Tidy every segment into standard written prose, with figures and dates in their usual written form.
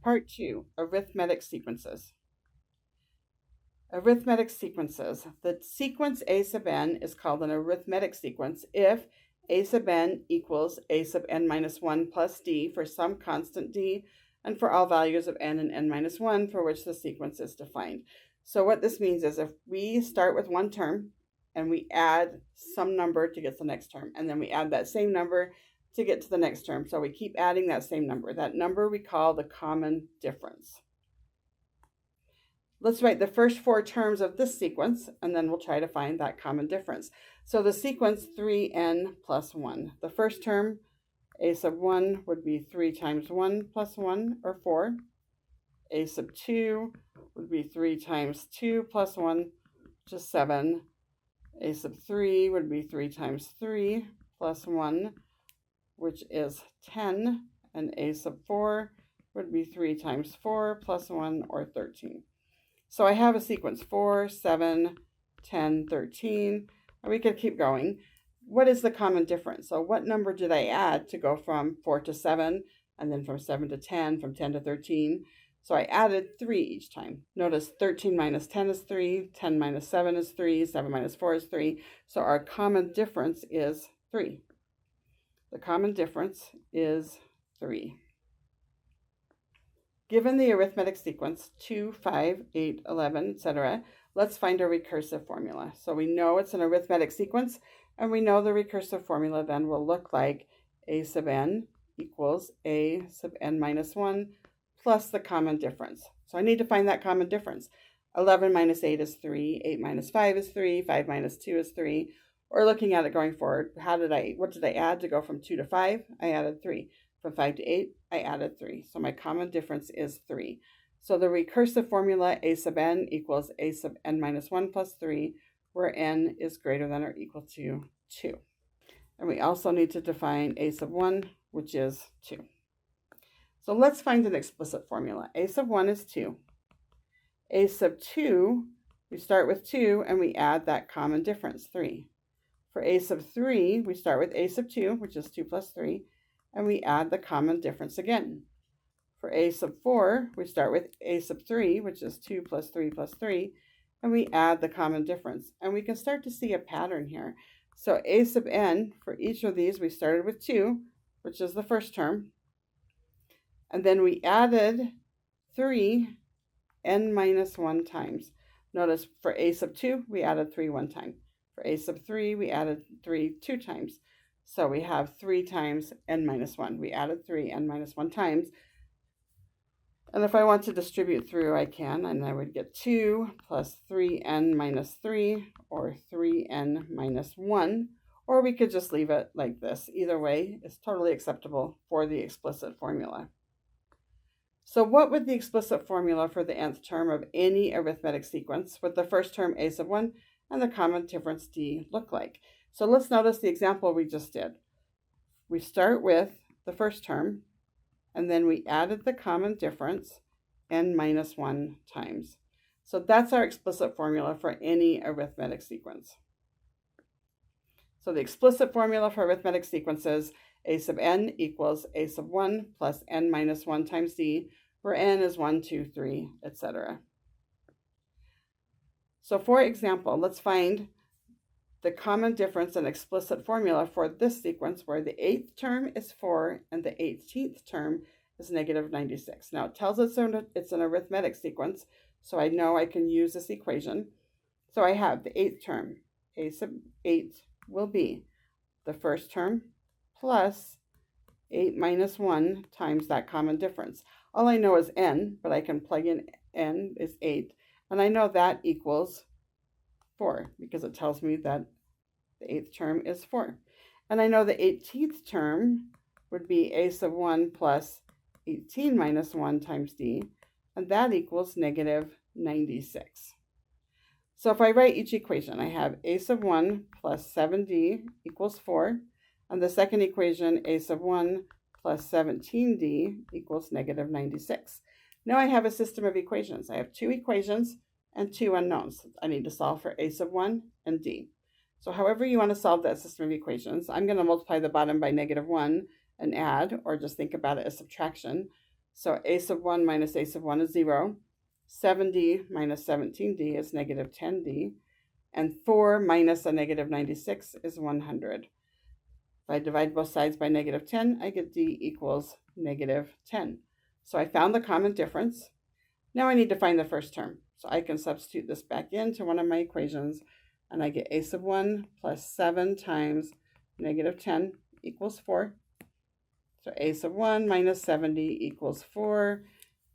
Part 2, arithmetic sequences. Arithmetic sequences. The sequence a sub n is called an arithmetic sequence if a sub n equals a sub n minus 1 plus d for some constant d and for all values of n and n minus 1 for which the sequence is defined. So what this means is if we start with one term and we add some number to get to the next term, and then we add that same number to get to the next term. So we keep adding that same number. That number we call the common difference. Let's write the first 4 terms of this sequence, and then we'll try to find that common difference. So the sequence 3n plus 1. The first term, a sub 1, would be 3 times 1 plus 1, or 4. A sub 2 would be 3 times 2 plus 1, which is 7. A sub 3 would be 3 times 3 plus 1, which is 10. And a sub 4 would be 3 times 4 plus 1, or 13. So I have a sequence 4, 7, 10, 13, and we could keep going. What is the common difference? So what number did I add to go from 4 to 7, and then from 7 to 10, from 10 to 13? So I added 3 each time. Notice 13 minus 10 is 3, 10 minus 7 is 3, 7 minus 4 is 3. So our common difference is 3. The common difference is 3. Given the arithmetic sequence 2, 5, 8, 11, etc., let's find a recursive formula. So we know it's an arithmetic sequence, and we know the recursive formula then will look like a sub n equals a sub n minus 1 plus the common difference. So I need to find that common difference. 11 minus 8 is 3, 8 minus 5 is 3, 5 minus 2 is 3. Or looking at it going forward, what did I add to go from 2 to 5? I added 3. From 5 to 8, I added 3. So my common difference is 3. So the recursive formula a sub n equals a sub n minus 1 plus 3, where n is greater than or equal to 2. And we also need to define a sub 1, which is 2. So let's find an explicit formula. A sub 1 is 2. A sub 2, we start with 2 and we add that common difference, 3. For a sub 3, we start with a sub 2, which is 2 plus 3, and we add the common difference again. For a sub 4, we start with a sub 3, which is 2 plus 3 plus 3, and we add the common difference. And we can start to see a pattern here. So a sub n, for each of these, we started with 2, which is the first term. And then we added 3 n minus 1 times. Notice for a sub 2, we added 3 one time. For a sub 3, we added 3 2 times. So we have 3 times n minus 1. We added 3 n minus 1 times. And if I want to distribute through, I can, and I would get 2 plus 3n minus 3, or 3n minus 1, or we could just leave it like this. Either way is totally acceptable for the explicit formula. So what would the explicit formula for the nth term of any arithmetic sequence with the first term a sub 1 and the common difference d look like? So let's notice the example we just did. We start with the first term, and then we added the common difference, n minus 1 times. So that's our explicit formula for any arithmetic sequence. So the explicit formula for arithmetic sequences, a sub n equals a sub 1 plus n minus 1 times d, where n is 1, 2, 3, etc. So for example, let's find the common difference and explicit formula for this sequence where the 8th term is 4 and the 18th term is negative 96. Now it tells us it's an arithmetic sequence, so I know I can use this equation. So I have the 8th term, a sub 8 will be the first term plus 8 minus 1 times that common difference. All I know is n, but I can plug in n is 8, and I know that equals 4 because it tells me that the 8th term is 4. And I know the 18th term would be a sub 1 plus 18 minus 1 times d, and that equals negative 96. So if I write each equation, I have a sub 1 plus 7d equals 4, and the second equation, a sub 1 plus 17d equals negative 96. Now I have a system of equations. I have 2 equations and 2 unknowns. I need to solve for a sub 1 and d. So however you want to solve that system of equations, I'm going to multiply the bottom by negative 1 and add, or just think about it as subtraction. So a sub 1 minus a sub 1 is 0. 7d minus 17d is negative 10d. And 4 minus a negative 96 is 100. If I divide both sides by negative 10, I get d equals negative 10. So I found the common difference. Now I need to find the first term. So I can substitute this back into one of my equations, and I get a sub 1 plus 7 times negative 10 equals 4. So a sub 1 minus 70 equals 4,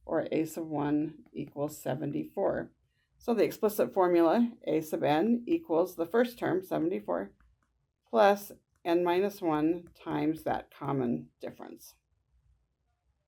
or a sub 1 equals 74. So the explicit formula, a sub n equals the first term, 74, plus n minus 1 times that common difference.